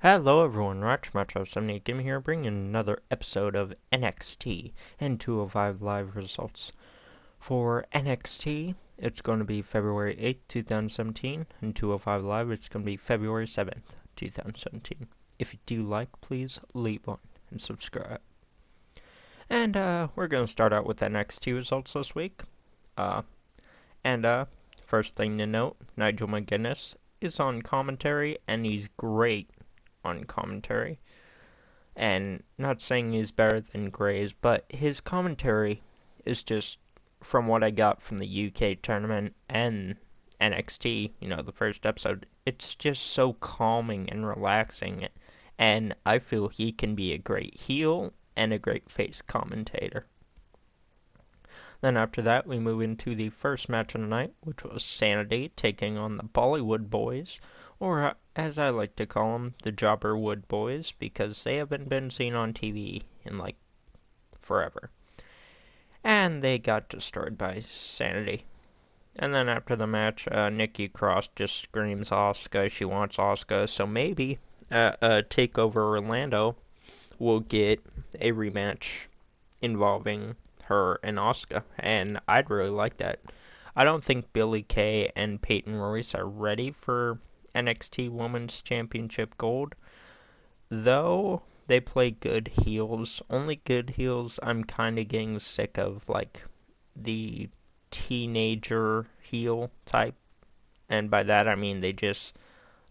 Hello everyone, Ratchmacho78 Gaming here, bringing another episode of NXT and 205 live results. For NXT, it's going to be February 8th, 2017, and 205 live, it's going to be February 7th, 2017. If you do like, please leave one and subscribe. And we're going to start out with NXT results this week. And first thing to note, Nigel McGuinness is on commentary, and he's great on commentary. And not saying he's better than Gray's, but his commentary is just, from what I got from the UK tournament and NXT, the first episode, it's just so calming and relaxing. And I feel he can be a great heel and a great face commentator. Then after that, we move into the first match of the night, which was Sanity taking on the Bollywood Boys, or as I like to call them, the Jobberwood Boys, because they haven't been seen on TV in forever. And they got destroyed by Sanity. And then after the match, Nikki Cross just screams Asuka. She wants Asuka, so maybe TakeOver Orlando will get a rematch involving her and Asuka, and I'd really like that. I don't think Billie Kay and Peyton Royce are ready for NXT Women's Championship Gold, though they play good heels. Only good heels. I'm kind of getting sick of the teenager heel type, and by that I mean they just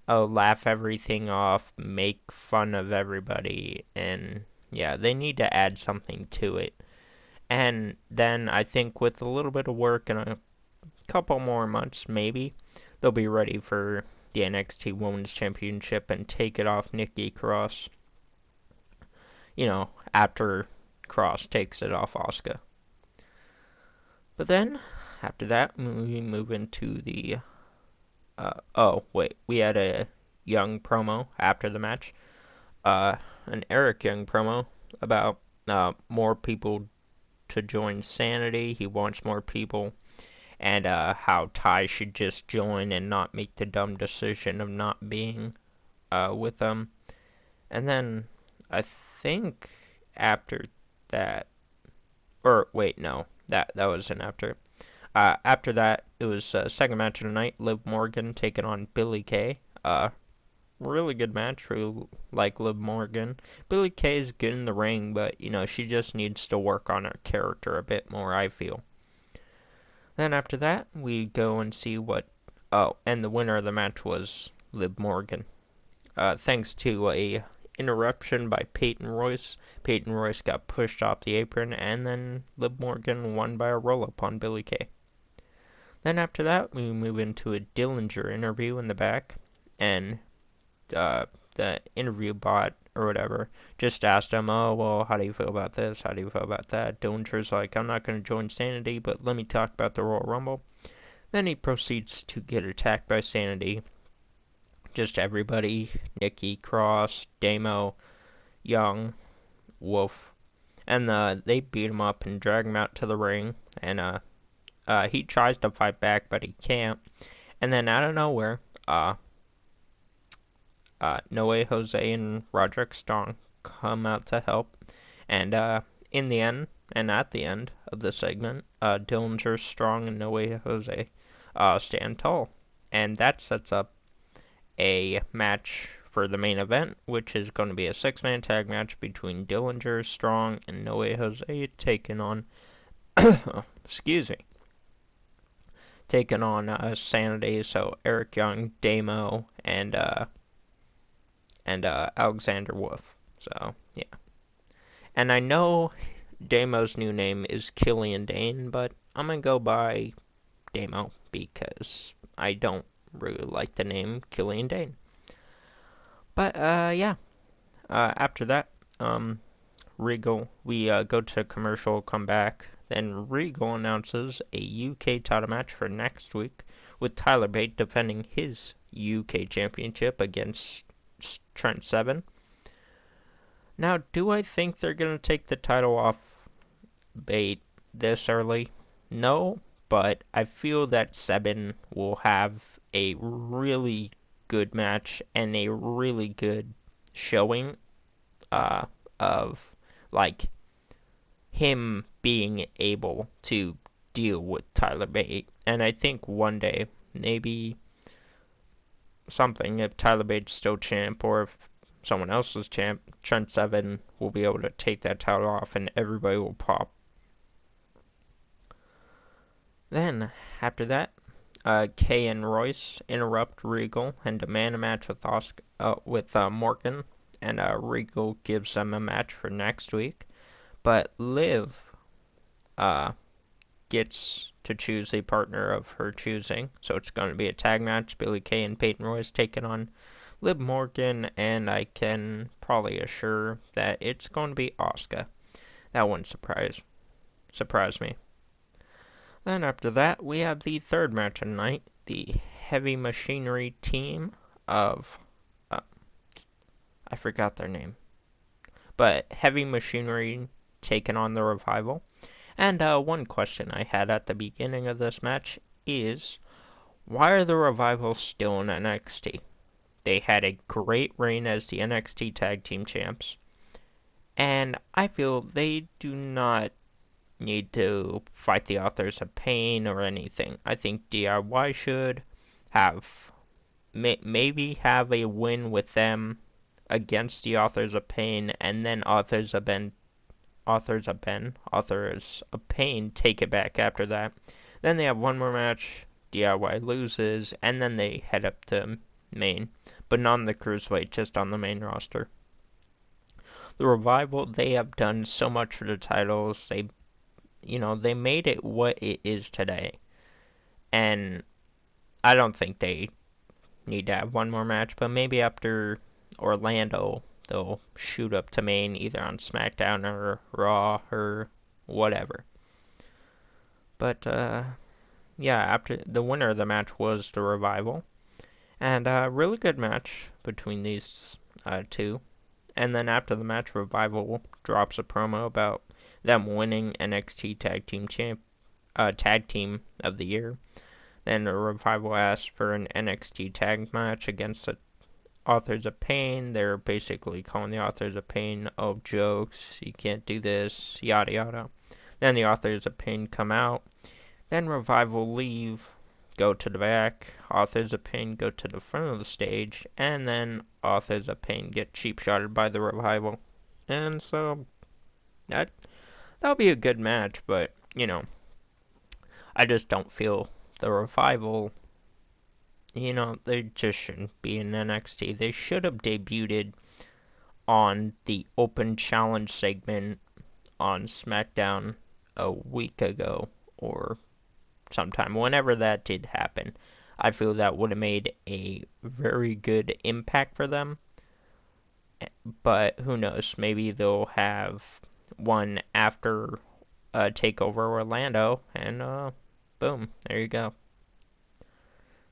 laugh everything off, make fun of everybody, and yeah, they need to add something to it. And then I think with a little bit of work and a couple more months, maybe, they'll be ready for the NXT Women's Championship and take it off Nikki Cross. After Cross takes it off Asuka. But then, after that, we move into the... we had a Young promo after the match. An Eric Young promo about more people to join Sanity. He wants more people, and how Ty should just join and not make the dumb decision of not being with them. And then I think after that, or wait, no, that wasn't after. After that, it was second match of the night. Liv Morgan taking on Billie Kay. Really good match. Really like Liv Morgan. Billie Kay is good in the ring, but she just needs to work on her character a bit more, I feel. Then after that, we go and see what... Oh, and the winner of the match was Liv Morgan. Thanks to a interruption by Peyton Royce. Peyton Royce got pushed off the apron, and then Liv Morgan won by a roll-up on Billie Kay. Then after that, we move into a Dillinger interview in the back, and the interview bot or whatever just asked him, oh, well, how do you feel about this? How do you feel about that? Dillinger's like, I'm not going to join Sanity, but let me talk about the Royal Rumble. Then he proceeds to get attacked by Sanity. Just everybody, Nikki Cross, Damo, Young, Wolf, and they beat him up and drag him out to the ring, and he tries to fight back, but he can't. And then out of nowhere, Noe Jose and Roderick Strong come out to help, and in the end, and at the end of the segment, Dillinger, Strong, and Noe Jose stand tall, and that sets up a match for the main event, which is going to be a 6-man tag match between Dillinger, Strong, and Noe Jose taking on Sanity. So Eric Young, Damo, and Alexander Wolf. So, yeah. And I know Damo's new name is Killian Dane, but I'm going to go by Damo because I don't really like the name Killian Dane. But, yeah. After that, Regal, we go to commercial, come back. Then Regal announces a UK title match for next week with Tyler Bate defending his UK championship against Trent Seven. Now, do I think they're going to take the title off Bate this early? No, but I feel that Seven will have a really good match and a really good showing of like him being able to deal with Tyler Bate. And I think one day, maybe something, if Tyler Bate's still champ or if someone else is champ, Trent Seven will be able to take that title off and everybody will pop. Then, after that, Kay and Royce interrupt Regal and demand a match with Morgan, and Regal gives them a match for next week. But Liv gets to choose a partner of her choosing, so it's going to be a tag match. Billie Kay and Peyton Royce taking on Liv Morgan, and I can probably assure that it's going to be Asuka. That wouldn't surprise me. Then after that, we have the third match of the night, the Heavy Machinery team of I forgot their name, but Heavy Machinery taking on the Revival. And one question I had at the beginning of this match is, why are the Revival still in NXT? They had a great reign as the NXT Tag Team Champs, and I feel they do not need to fight the Authors of Pain or anything. I think DIY should have maybe have a win with them against the Authors of Pain, and then Authors of Pain take it back after that. Then they have one more match, DIY loses, and then they head up to main, but not on the Cruiserweight, just on the main roster. The Revival, they have done so much for the titles. They made it what it is today. And I don't think they need to have one more match, but maybe after Orlando, they'll shoot up to main either on SmackDown or Raw or whatever. But, after the winner of the match was the Revival. And a really good match between these two. And then after the match, Revival drops a promo about them winning NXT Tag Team of the Year. Then the Revival asked for an NXT tag match against the Authors of Pain. They're basically calling the Authors of Pain, oh, jokes, you can't do this, yada yada. Then the Authors of Pain come out. Then Revival leave, go to the back. Authors of Pain go to the front of the stage. And then Authors of Pain get cheap-shotted by the Revival. And so, that'll be a good match, but, I just don't feel the Revival, they just shouldn't be in NXT. They should have debuted on the Open Challenge segment on SmackDown a week ago, or sometime, whenever that did happen. I feel that would have made a very good impact for them. But who knows? Maybe they'll have one after TakeOver Orlando, and boom, there you go.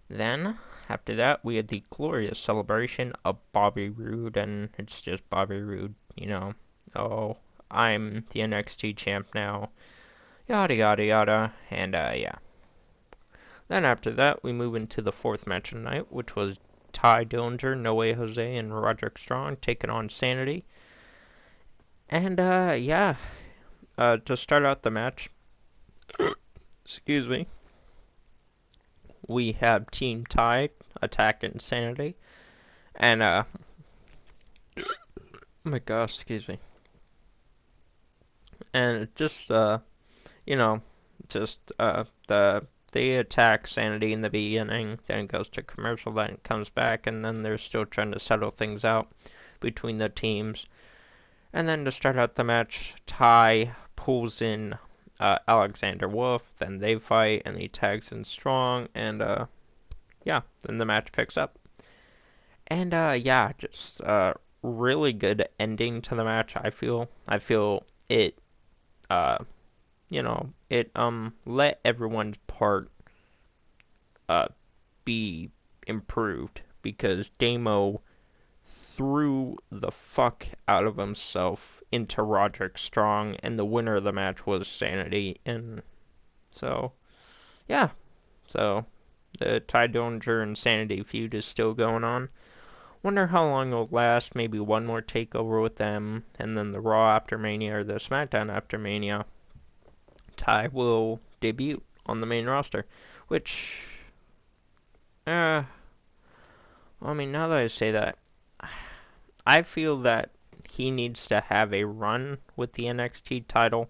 Then, after that, we had the glorious celebration of Bobby Roode, and it's just Bobby Roode, oh, I'm the NXT champ now, yada yada yada, and yeah. Then after that, we move into the fourth match of the night, which was Ty Dillinger, No Way Jose, and Roderick Strong taking on Sanity. And to start out the match, excuse me, we have Team Ty attacking Sanity, and oh my gosh, excuse me, and just they attack Sanity in the beginning, then it goes to commercial, then it comes back, and then they're still trying to settle things out between the teams. And then to start out the match, Ty pulls in Alexander Wolf, then they fight, and he tags in Strong, and then the match picks up. And just really good ending to the match, I feel. I feel it let everyone's part be improved, because Damo threw the fuck out of himself into Roderick Strong, and the winner of the match was Sanity. And so the Ty Dillinger and Sanity feud is still going on. Wonder how long it'll last. Maybe one more takeover with them, and then the Raw after Mania or the SmackDown after Mania. Ty will debut on the main roster, which, I mean, now that I say that, I feel that he needs to have a run with the NXT title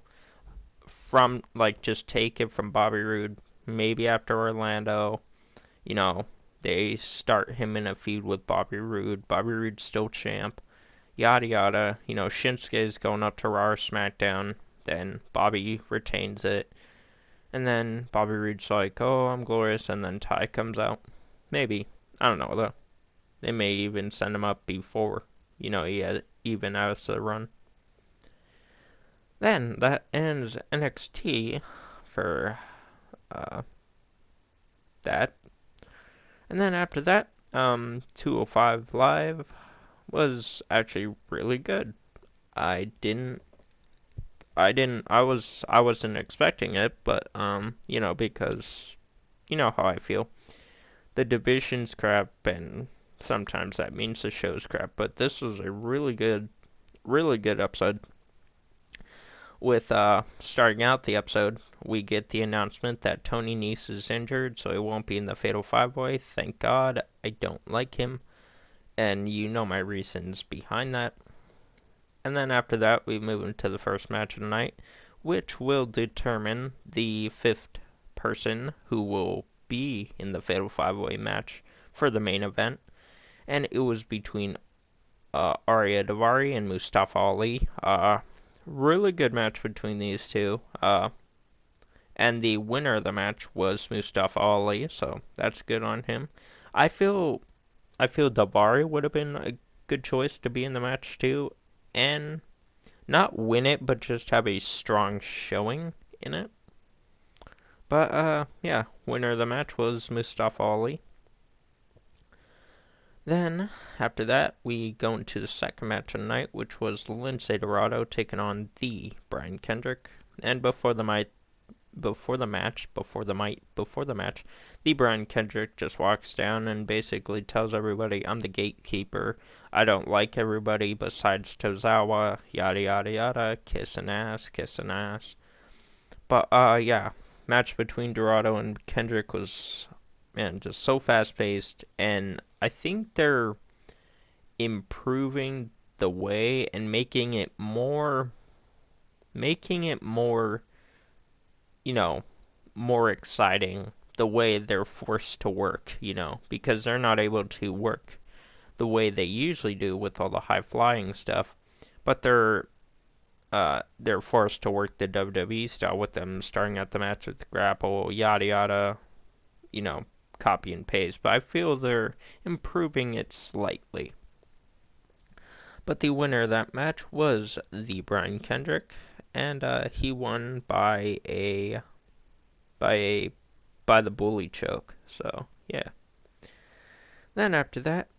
from, like, just take it from Bobby Roode, maybe after Orlando, you know, they start him in a feud with Bobby Roode. Bobby Roode's still champ, yada yada. Shinsuke's going up to Raw or SmackDown, then Bobby retains it, and then Bobby Roode's like, oh, I'm glorious, and then Ty comes out. Maybe. I don't know, though. They may even send him up before, he even has the run. Then that ends NXT for that. And then after that, 205 Live was actually really good. I didn't I wasn't expecting it, but because you know how I feel. The division's crap, and sometimes that means the show's crap, but this was a really good episode. With starting out the episode, we get the announcement that Tony Nese is injured, so he won't be in the Fatal 5-Way. Thank God. I don't like him, and you know my reasons behind that. And then after that, we move into the first match of the night, which will determine the fifth person who will be in the Fatal 5-Way match for the main event. And it was between Arya Daivari and Mustafa Ali. Really good match between these two. And the winner of the match was Mustafa Ali, so that's good on him. I feel Daivari would have been a good choice to be in the match too, and not win it, but just have a strong showing in it. But yeah, winner of the match was Mustafa Ali. Then, after that, we go into the second match of the night, which was Lince Dorado taking on the Brian Kendrick. And before the match, the Brian Kendrick just walks down and basically tells everybody, I'm the gatekeeper. I don't like everybody besides Tozawa, yada yada yada, kissing ass, kissing ass. But yeah, match between Dorado and Kendrick was, man, just so fast paced, and I think they're improving the way and making it more, more exciting the way they're forced to work, because they're not able to work the way they usually do with all the high flying stuff, but they're forced to work the WWE style with them starting at the match with the grapple, yada yada, copy and paste. But I feel they're improving it slightly. But the winner of that match was the Brian Kendrick, and he won by the bully choke. So yeah. Then after that,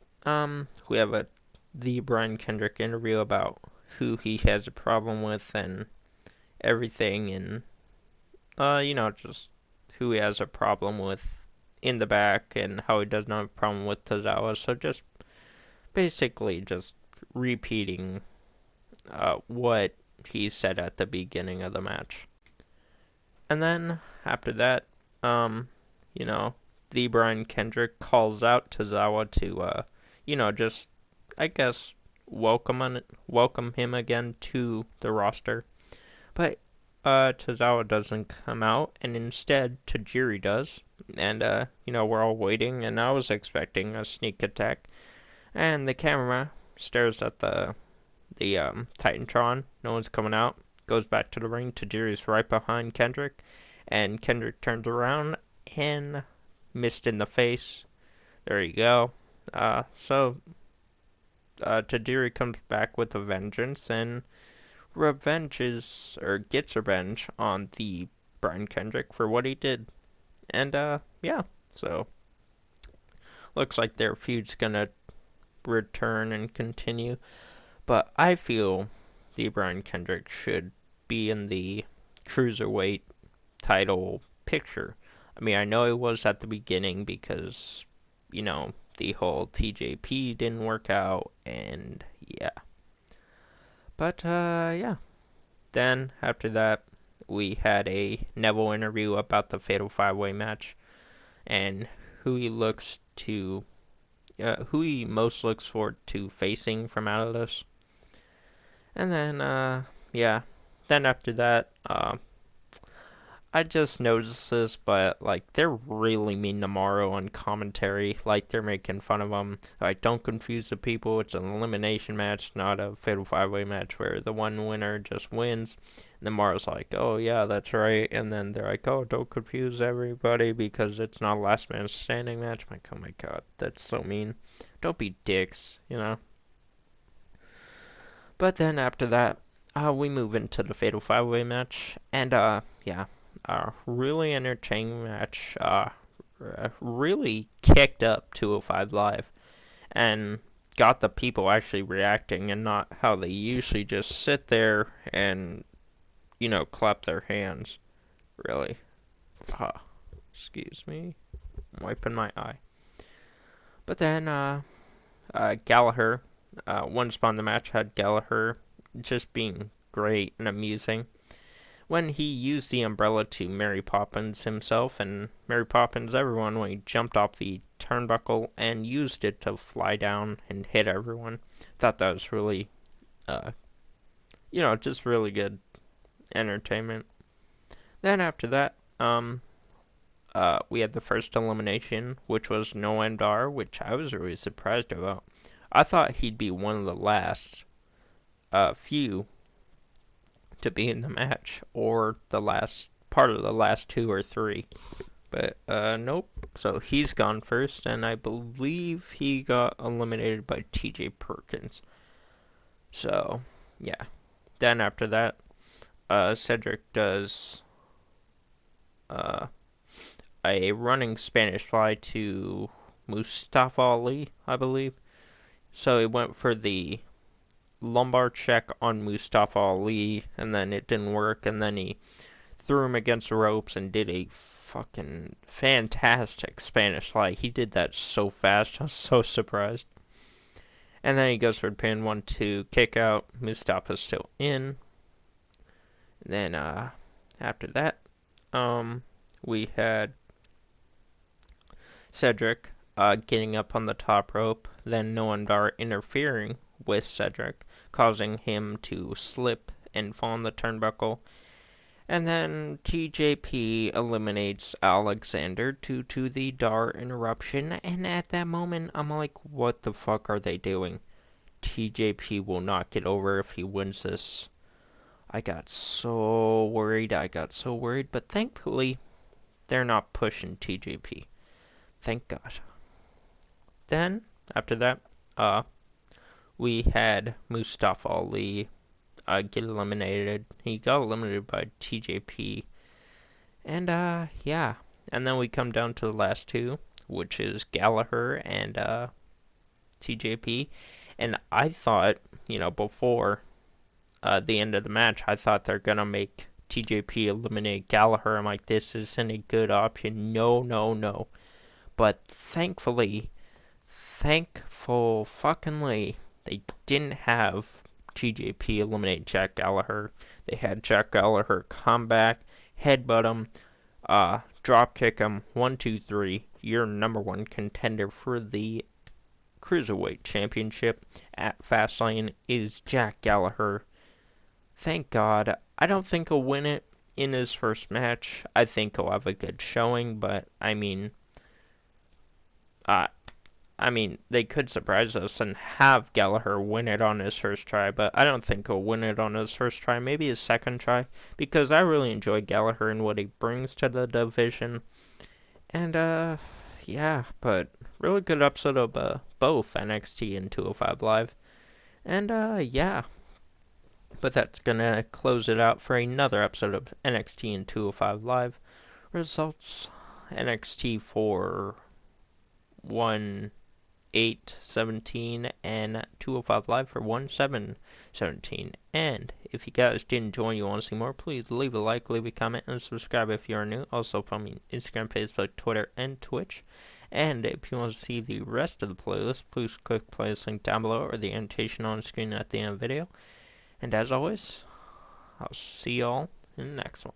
we have the Brian Kendrick interview about who he has a problem with and everything, and just who he has a problem with in the back and how he does not have a problem with Tozawa. So just basically just repeating what he said at the beginning of the match. And then after that, the Brian Kendrick calls out Tozawa to, just, I guess, welcome him again to the roster. But Tozawa doesn't come out, and instead Tajiri does. And, we're all waiting, and I was expecting a sneak attack. And the camera stares at the Titantron. No one's coming out. Goes back to the ring. Tajiri's right behind Kendrick. And Kendrick turns around and missed in the face. There you go. So Tajiri comes back with a vengeance and gets revenge on the Brian Kendrick for what he did. And yeah, so looks like their feud's gonna return and continue. But I feel the Brian Kendrick should be in the cruiserweight title picture. I mean, I know it was at the beginning because, the whole TJP didn't work out, and yeah. But, yeah. Then, after that, we had a Neville interview about the Fatal 5-Way match, and who he looks to, who he most looks forward to facing from out of this. And then, yeah. Then after that, I just noticed this, but like they're really mean to Morrow on commentary. Like they're making fun of him. Like don't confuse the people. It's an elimination match, not a fatal 5-way match where the one winner just wins. And then Morrow's like, "Oh yeah, that's right." And then they're like, "Oh, don't confuse everybody because it's not a last man standing match." I'm like, oh my god, that's so mean. Don't be dicks, you know. But then after that, we move into the fatal 5-way match, and yeah. Really entertaining match. Really kicked up 205 Live and got the people actually reacting and not how they usually just sit there and, clap their hands. Really. Excuse me. I'm wiping my eye. But then, Gallagher, one spot in the match had Gallagher just being great and amusing when he used the umbrella to Mary Poppins himself and Mary Poppins everyone when he jumped off the turnbuckle and used it to fly down and hit everyone. Thought that was really, just really good entertainment. Then after that, we had the first elimination, which was Noam Dar, which I was really surprised about. I thought he'd be one of the last few to be in the match, or the last part of the last 2 or 3. But, nope. So he's gone first, and I believe he got eliminated by TJ Perkins. So, yeah. Then after that, Cedric does a running Spanish fly to Mustafa Ali, I believe. So he went for the lumbar check on Mustafa Ali, and then it didn't work, and then he threw him against the ropes and did a fucking fantastic Spanish fly. He did that so fast, I was so surprised. And then he goes for the pin, 1-2 kick out. Mustafa's still in. And then after that, we had Cedric getting up on the top rope, then Noam Dar interfering with Cedric, causing him to slip and fall on the turnbuckle. And then TJP eliminates Alexander due to the Dar interruption. And at that moment, I'm like, what the fuck are they doing? TJP will not get over if he wins this. I got so worried. But thankfully, they're not pushing TJP. Thank God. Then, after that, we had Mustafa Ali get eliminated. He got eliminated by TJP. And, yeah. And then we come down to the last 2, which is Gallagher and TJP. And I thought, before the end of the match, I thought they're going to make TJP eliminate Gallagher. I'm like, this isn't a good option. No. But thankfully, they didn't have TJP eliminate Jack Gallagher. They had Jack Gallagher come back, headbutt him, drop kick him, 1, 2, 3. Your number 1 contender for the Cruiserweight Championship at Fastlane is Jack Gallagher. Thank God. I don't think he'll win it in his first match. I think he'll have a good showing, but they could surprise us and have Gallagher win it on his first try, but I don't think he'll win it on his first try, maybe his second try, because I really enjoy Gallagher and what he brings to the division. And, yeah, but really good episode of both NXT and 205 Live. And, yeah. But that's gonna close it out for another episode of NXT and 205 Live. Results: NXT for 1-8-17 and 205 Live for 1-7-17. And if you guys didn't join, you want to see more, please leave a like, leave a comment, and subscribe if you are new. Also follow me on Instagram, Facebook, Twitter, and Twitch. And if you want to see the rest of the playlist, please click the playlist link down below or the annotation on screen at the end of the video. And as always, I'll see y'all in the next one.